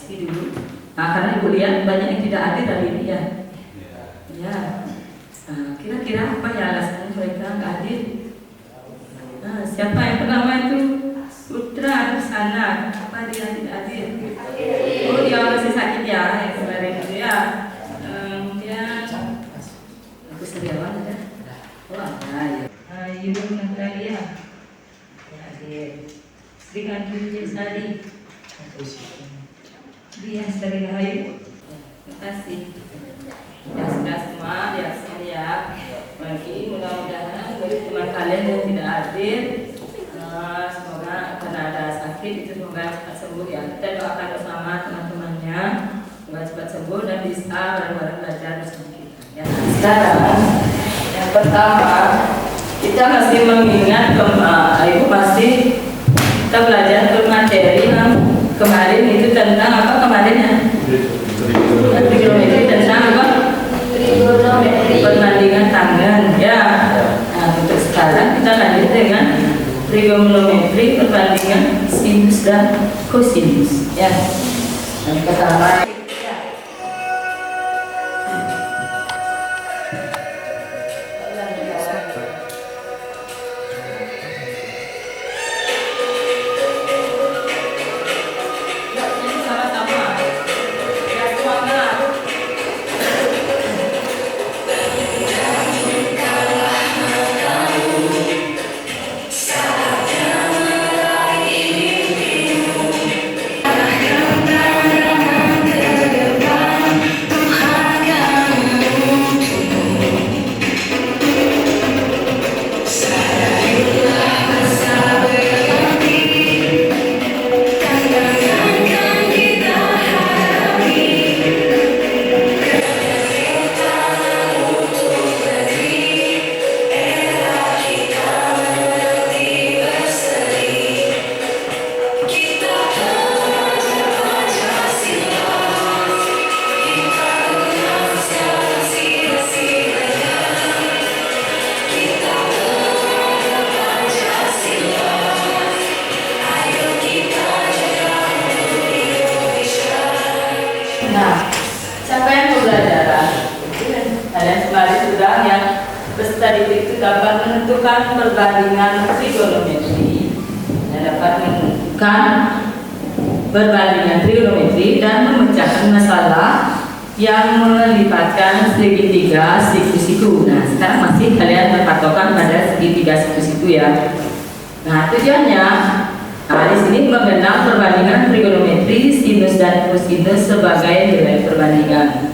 isi dulu. Nah, karena Ibu lihat banyak yang tidak hadir hari ini ya. Ya. Kira-kira apa ya alasannya mereka nggak hadir? Siapa yang pertama itu? Putra di sana. Apa dia tidak hadir? Oh, dia masih sakit ya yang kemarin itu ya. Kemudian aku sediawan ada. Oh ada ya. Ibu Natalia hadir. Sri Kandi Sari. Dia Sari Rahayu. Terima kasih. Ya sudah semua ya saya bagi mudah-mudahan bagi teman kalian yang tidak hadir semoga karena ada sakit itu semoga cepat sembuh ya. Kita doakan bersama teman-temannya semoga cepat sembuh dan bisa bareng-bareng belajar bersama kita ya. Sekarang yang pertama kita masih mengingat Ibu pasti kita belajar ke materi yang kemarin itu tentang apa kemarin ya? Trigonometri tentang apa? Trigonometri perbandingan tangan ya. Nah, untuk sekarang kita lanjut dengan trigonometri perbandingan sinus dan kosinus ya. Yang pertama capaian pembelajaran kalian kemarin sudah yang peserta didik itu dapat menentukan perbandingan trigonometri dan dapat menentukan perbandingan trigonometri dan memecahkan masalah yang melibatkan segitiga siku-siku. Nah sekarang masih kalian berpatokan pada segitiga siku-siku ya. Nah tujuannya di sini mengenal perbandingan trigonometri sinus dan kosinus sebagai nilai perbandingan.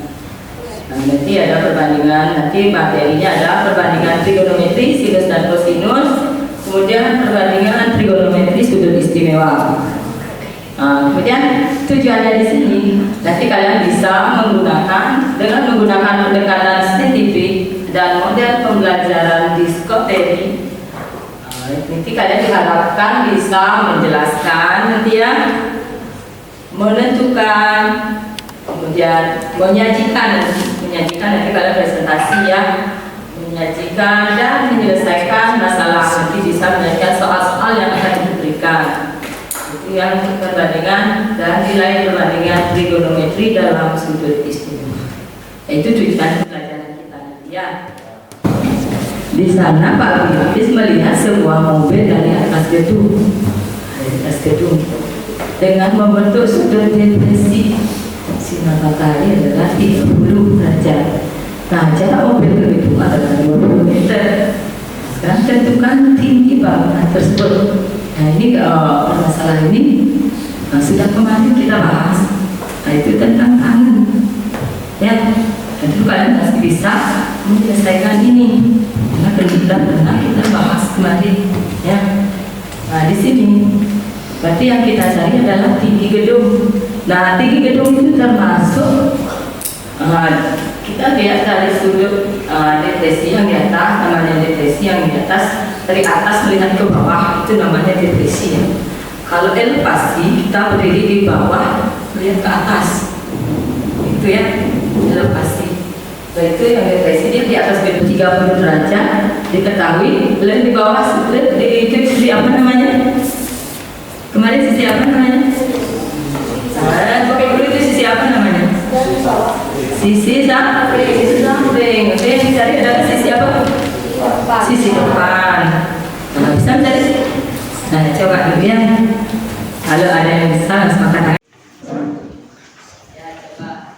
Nah, nanti ada perbandingan, nanti materinya ada perbandingan trigonometri sinus dan kosinus, kemudian perbandingan trigonometri sudut istimewa. Nah, kemudian tujuannya di sini nanti kalian bisa dengan menggunakan pendekatan saintifik dan model pembelajaran diskoteri. Nanti kalian diharapkan bisa menjelaskan nanti ya, menentukan, kemudian menyajikan nanti kalian presentasi ya, menyajikan dan menyelesaikan masalah, nanti bisa menyajikan soal-soal yang akan diberikan. Itu yang perbandingan dan nilai perbandingan trigonometri dalam sudut istimewa. Itu tujuan pelajaran kita nanti ya. Di sana Pak Bilkis melihat sebuah mobil dari atas gedung dengan membentuk sudut depresi sinar matahari adalah 30 derajat. Nah, jarak mobil itu adalah 20 meter. Sekarang tentukan tinggi bangunan tersebut. Nah, ini permasalahan ini sudah kemarin kita bahas. Nah, itu tentang tangan. Ya, tentu kalian masih bisa menyelesaikan ini. Pernah kita bahas kemarin ya. Nah di sini berarti yang kita cari adalah tinggi gedung. Nah tinggi gedung itu termasuk kita lihat dari sudut depresi yang di atas, namanya depresi yang di atas, dari atas melihat ke bawah itu namanya depresi ya. Kalau elevasi kita berdiri di bawah melihat ke atas itu ya elevasi. Itu yang depresi dia di atas gedung 30 derajat diketahui, lalu di bawah di itu sisi apa namanya? Kemarin sisi apa namanya? Pakai dulu apa namanya? Sisi samping. Oke, yang dicari adalah sisi apa? Sisi depan. Nah, bisa mencari. Nah, coba dulu ya. Kalau ada yang bisa, langsung angkat tangan. Ya, coba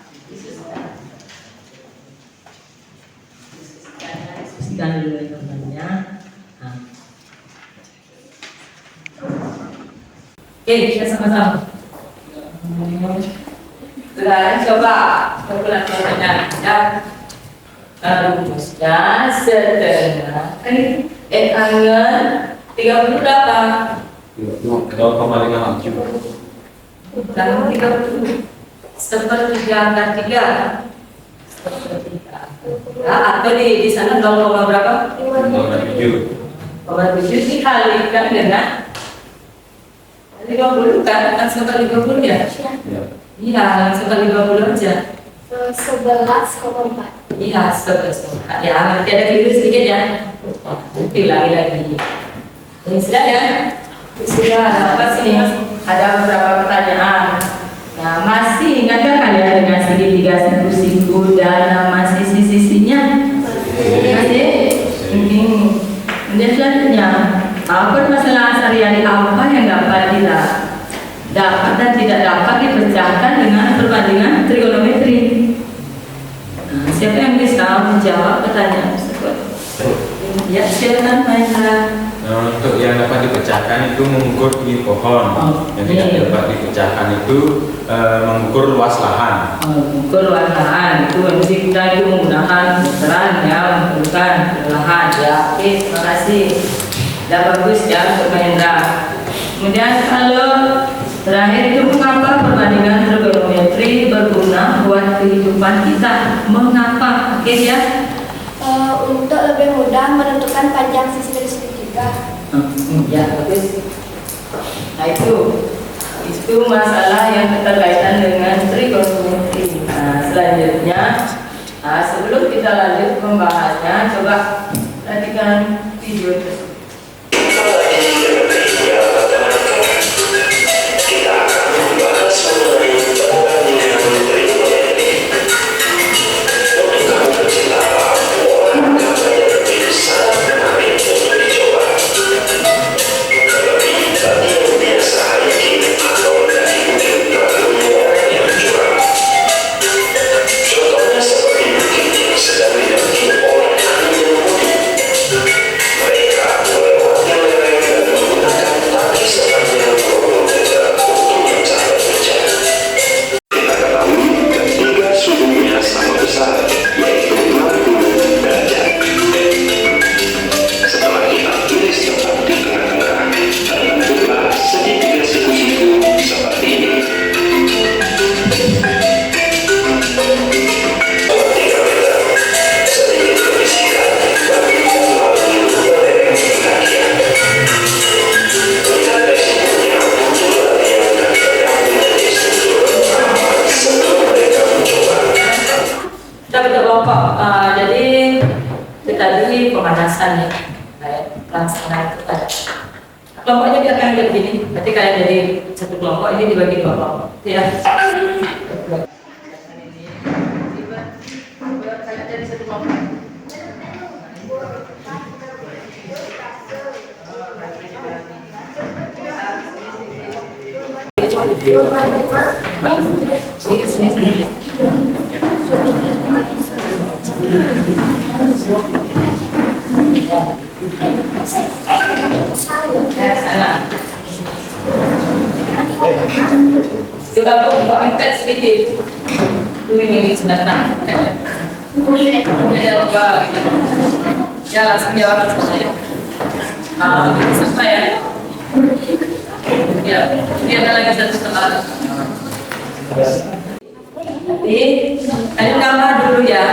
diskusikan dulu teman-temannya. Nah. Oke, kita sama-sama. Sekarang coba kalkulasinya dan rumusnya setengah angle 30 berapa? 0,57. Bukan 30 sepertiga angka 3 atau di sana 0, berapa? 0,7. 0,7 dikalikan dengan 50 kan? Langsung kali 50 ya? Iya, langsung kali 50 aja. 11,4. Iya, 11. Ya, nanti ada keliru sedikit ya. Ulangi lagi. Ini sudah ya? Sudah, apa sih? Ada beberapa pertanyaan. Nah, masih ingatkah kalian dengan segitiga siku-siku dan nama sisi-sisinya? Masih? Kemudian selanjutnya, apa masalah sehari-hari apa yang dapat dan tidak dapat dipecahkan dengan perbandingan trigonometri? Nah, siapa yang bisa menjawab pertanyaan tersebut? Ya, silakan Mahendra. Untuk yang dapat dipecahkan itu mengukur tinggi pohon. Yang tidak dapat dipecahkan itu mengukur luas lahan. Mengukur luas lahan itu mesti kita itu menggunakan meteran ya, mengukurkan lahan ya. Oke, terima kasih. Sudah bagus ya untuk Mahendra. Kemudian kalau terakhir itu mengapa perbandingan trigonometri berguna buat kehidupan kita? Mengapa? Oke ya. Untuk lebih mudah menentukan panjang sisi dari segitiga. Ya, bagus. Nah itu masalah yang berkaitan dengan trigonometri. Nah, selanjutnya, sebelum kita lanjut membahasnya, coba perhatikan video tersebut. Kita akan membahas mengenai perbandingan trigonometri. Untuk kamu pecinta gambarnya lebih sangat menarik untuk dicoba. Terlebih bagi yang biasa hiking atau dari bukit terlalunya yang curam. Contohnya seperti bukit yang sedang didaki oleh ahli yang mudik. Mereka melewati lereng dan menggunakan tali sepanjang 20 meter untuk mencapai puncak. Kita ketahui ketiga suhunya sama besar, yaitu 60 derajat. Setelah kita tulis tempat di tengah-tengah, terbentuklah segitiga siku-siku seperti ini. Sedikit kebisikan bagi yang melalui lereng pendakian. Lihat resikonya muncullah yang kadang menjadi struktur aman sebelum mereka mencoba. Kita berkelompok, jadi itu tadi pemanasan ya, pelaksanaan itu ada. Kelompoknya kita akan jadi begini, berarti kalian jadi satu kelompok, ini dibagi dua kelompok, ya. Kalian jadi satu kelompok. Sini. Sudah kok angkat sedikit. Ini sebentar. Ya langsung jawab saya. Sampai ya. Ya, ini ada lagi satu soal. Jadi, kalian gambar dulu ya.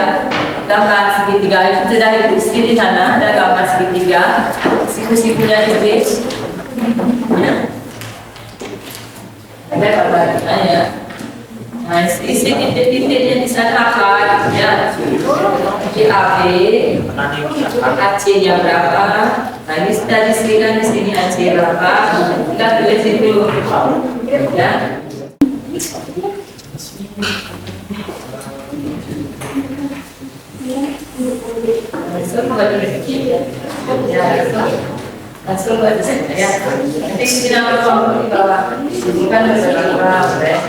Gambar segitiga itu sudah dibuat di sana, ada gambar segitiga. Siku-sikunya ditulis. Ya. Ada gambarnya ya. Nah, isi titik-titiknya di sana apa? Ya, di AB, AC-nya berapa? Nah, ini sudah disediakan di sini AC berapa? Kita tulis itu, ya. langsung buat rezeki ya, langsung buat rezeki ya. Nanti kita ngomong di bawah, bukan di bawah ya.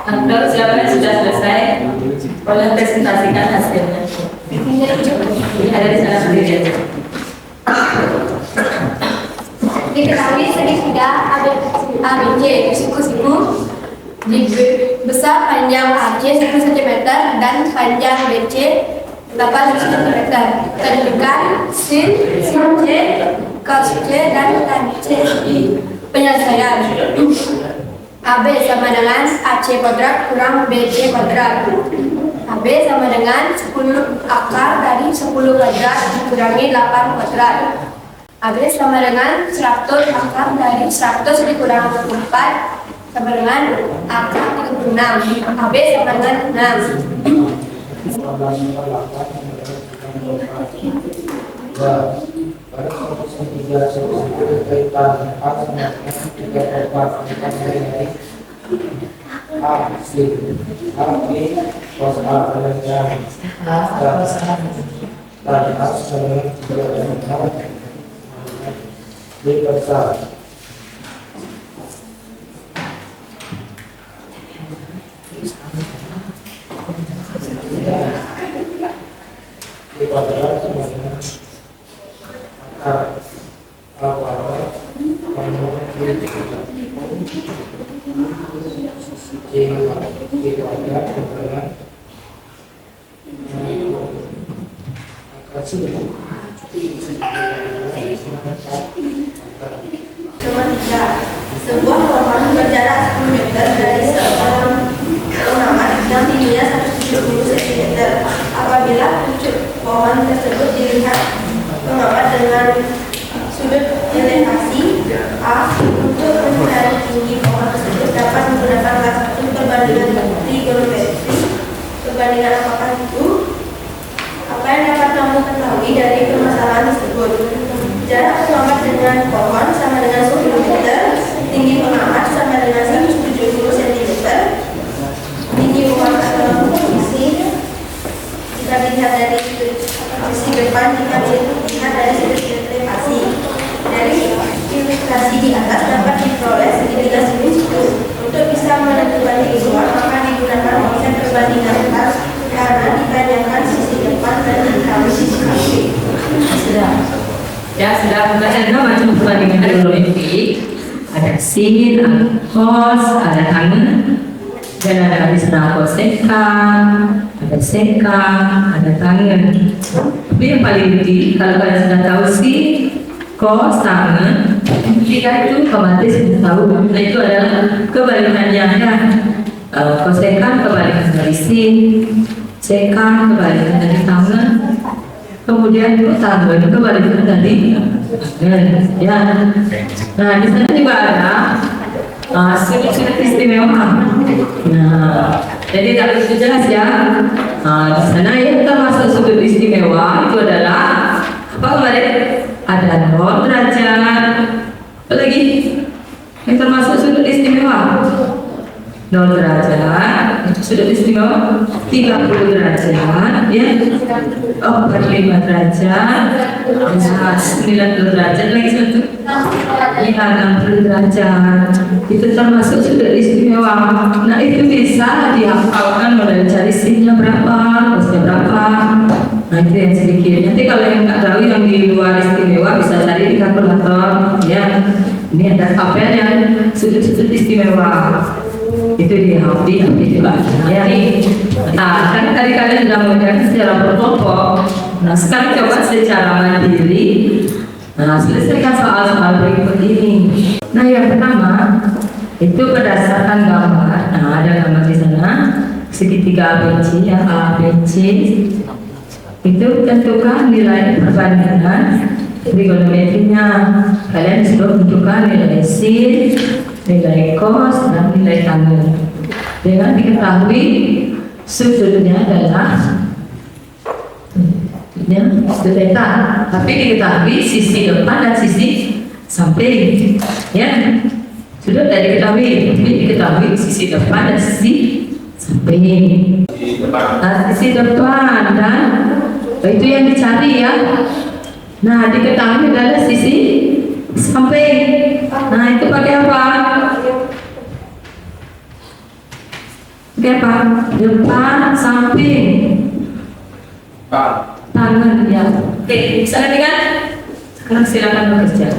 Untuk siapa yang sudah selesai, boleh presentasikan hasilnya. Ada di sana sendiri aja. Diketahui segitiga ABC siku-siku besar panjang AC 1 cm dan panjang BC 8 cm. Tentukan sin C, cos C, dan tan C. Penyelesaian AB sama dengan AC kuadrat kurang BC kuadrat. AB sama dengan 10 akar dari 10 kuadrat dikurangi 8 kuadrat. AB sama dengan 100 akar dari 100 dikurangi 24 sama dengan akar 36. AB sama dengan 6. Pada kelompok 3 kaitan A sama dengan 3 A, C, A, B, cos A dengan dan A sama dengan 3 B besar. B kuadrat sama dengan Sebuah pohon berjarak 10 meter dari seorang pengamat yang tingginya 170 cm. Apabila pucuk pohon tersebut dilihat pengamat dengan sudut elevasi A, untuk mencari tinggi pohon tersebut dapat menggunakan salah satu perbandingan trigonometri. Perbandingan apakah itu? Apa yang dapat kamu ketahui dari permasalahan tersebut? Jarak pengamat dengan pohon sama dengan 10 meter, tinggi pengamat sama dengan 170 cm. Tinggi pohon atau posisi jika dilihat dari sisi depan, jika dilihat dari sudut elevasi. Dari ilustrasi di atas dapat diperoleh segitiga siku. Untuk bisa menentukan tinggi pohon, maka digunakan konsep perbandingan atas karena ditanyakan sisi depan dan dikali sisi kaki. Sudah ada macam perbandingan trigonometri. Ada sin, ada cos, ada tan, dan ada istilah kosekang, ada sekang, ada tangan. Tapi yang paling inti, kalau kalian sudah tahu sin, cos, tangan, tiga itu otomatis sudah tahu. Nah, itu adalah kebalikannya ya. Kosekang kebalikan dari sin, sekang kebalikan dari tangan, kemudian tangan kebalikan dari tangan. Ya. Nah, di sana juga ada sudut-sudut istimewa. Nah, jadi tak perlu jelas ya. Di sana yang termasuk sudut istimewa itu adalah apa kemarin? Ada 0 derajat. Apa lagi? Yang termasuk sudut istimewa 0 derajat, itu sudut istimewa 30 derajat, ya, 45 derajat, 90 derajat, lagi satu, ya 60 derajat, itu termasuk sudut istimewa. Nah itu bisa dihafalkan mulai cari sinnya berapa, cosnya berapa. Nah itu yang sedikit. Nanti kalau yang nggak tahu yang di luar istimewa bisa cari di kalkulator, ya. Ini ada tabelnya sudut-sudut istimewa. Itu dihafal juga ya. Nah kan tadi kalian sudah mengerjakan secara berkelompok. Nah sekarang coba secara mandiri. Nah selesaikan soal-soal berikut ini. Nah yang pertama itu berdasarkan gambar. Nah ada gambar di sana segitiga ABC ya, ABC. Itu tentukan nilai perbandingan trigonometrinya. Kalian disuruh tentukan nilai sin, nilai cos, dan nilai tan. Dengan diketahui sudutnya adalah sudut theta, tapi diketahui sisi depan dan sisi samping, ya. Sudah tidak diketahui, tapi diketahui sisi depan dan sisi samping. Nah, sisi depan dan itu yang dicari ya. Nah, diketahui adalah sisi samping. Nah, itu pakai apa? Pakai apa? Depan, samping, tangan ya. Oke, bisa kan? Sekarang silakan bekerja.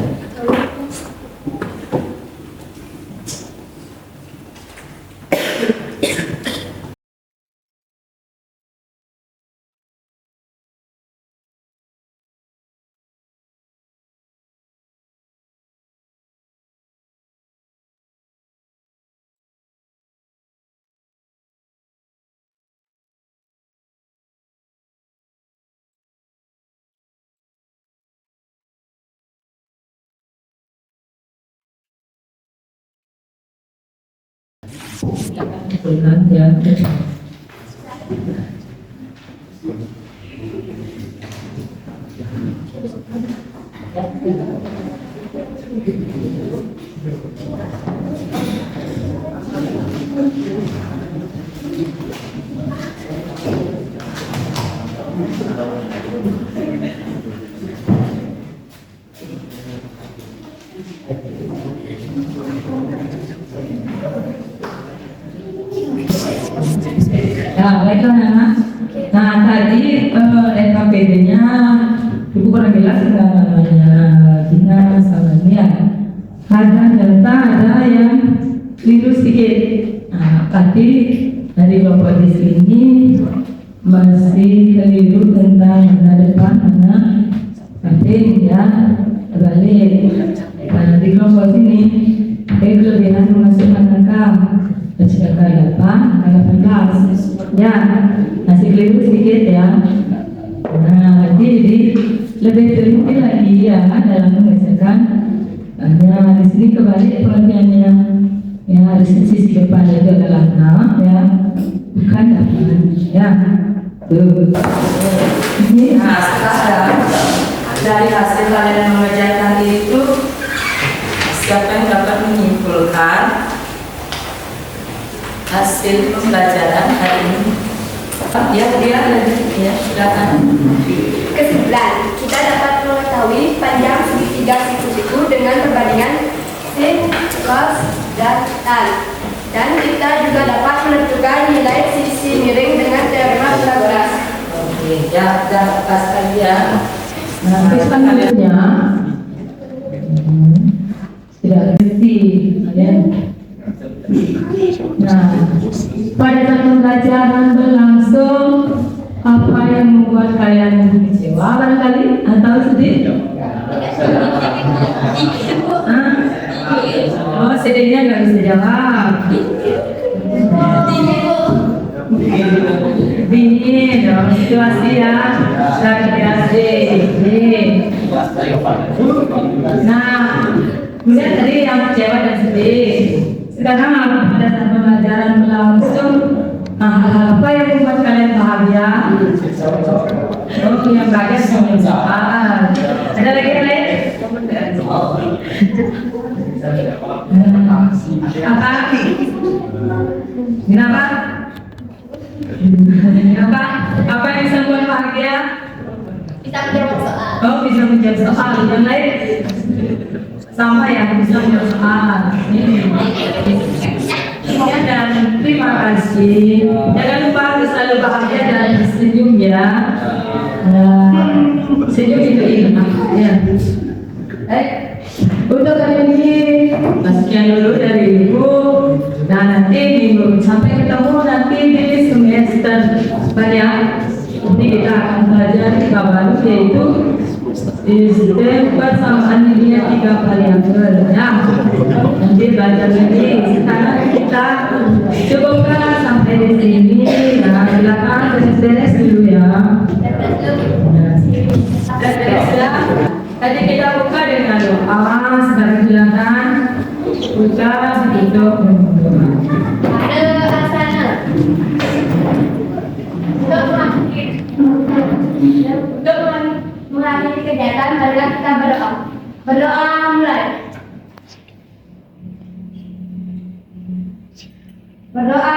Ya. Ya, baiklah anak. Nah, tadi LKPD-nya Ibu kurang jelas nggak namanya dinas sama ya. Ada data, ada yang keliru sedikit. Nah, tadi dari Bapak di sini masih keliru tentang mana depan, mana samping ya, terbalik. Nah, di kelompok sini kelebihan memasukkan angka angka 8, angka 18 ya, masih keliru sedikit ya. Nah, jadi lebih teliti lagi ya dalam mengerjakan. Nah, di sini kebalik pengertiannya ya, di sisi depan itu adalah 6 ya, bukan 8 ya. Tuh. Ini sekarang dari hasil kalian mengerjakan itu, siapa yang dapat menyimpulkan hasil pembelajaran hari ini? Dia lanjut ya, silakan. Kesimpulan, kita dapat mengetahui panjang segitiga siku-siku dengan perbandingan sin, cos, dan tan. Dan kita juga dapat menentukan nilai sisi miring dengan teorema Pythagoras. Oke, ya, pas kalian. Nah, selanjutnya tidak ngerti, kalian. Nah, pada saat pembelajaran berlangsung, apa yang membuat kalian kecewa barangkali atau sedih? Oh, sedihnya nggak bisa jawab. Dingin dong situasi ya, radiasi. Nah, kemudian tadi yang kecewa dan sedih. Sekarang pada saat pembelajaran berlangsung, hal apa yang membuat kalian bahagia? Oh, yang bahagia semua. Ada lagi yang lain? Apa? Kenapa? Kenapa? Apa yang bisa membuat bahagia? Bisa menjawab soal. Oh, bisa menjawab soal. Yang lain? Sama ya, bisa menjawab soal. Ya, dan terima kasih. Jangan lupa selalu bahagia dan senyum ya. Senyum itu indah. Ya. Untuk kali ini sekian dulu dari Ibu. Nah, nanti minggu sampai ketemu nanti di semester banyak. Nanti kita akan belajar 3 baru, yaitu sistem persamaan linear 3 variabel. Ya, nanti belajar lagi. Sekarang kita cukupkan sampai di sini. Nah, silakan beres-beres dulu ya. Beres ya. Tadi kita buka dengan doa. Sekarang silakan buka untuk berdoa. Ada asana. Untuk mengakhiri kegiatan, marilah kita berdoa. Berdoa mulai. Berdoa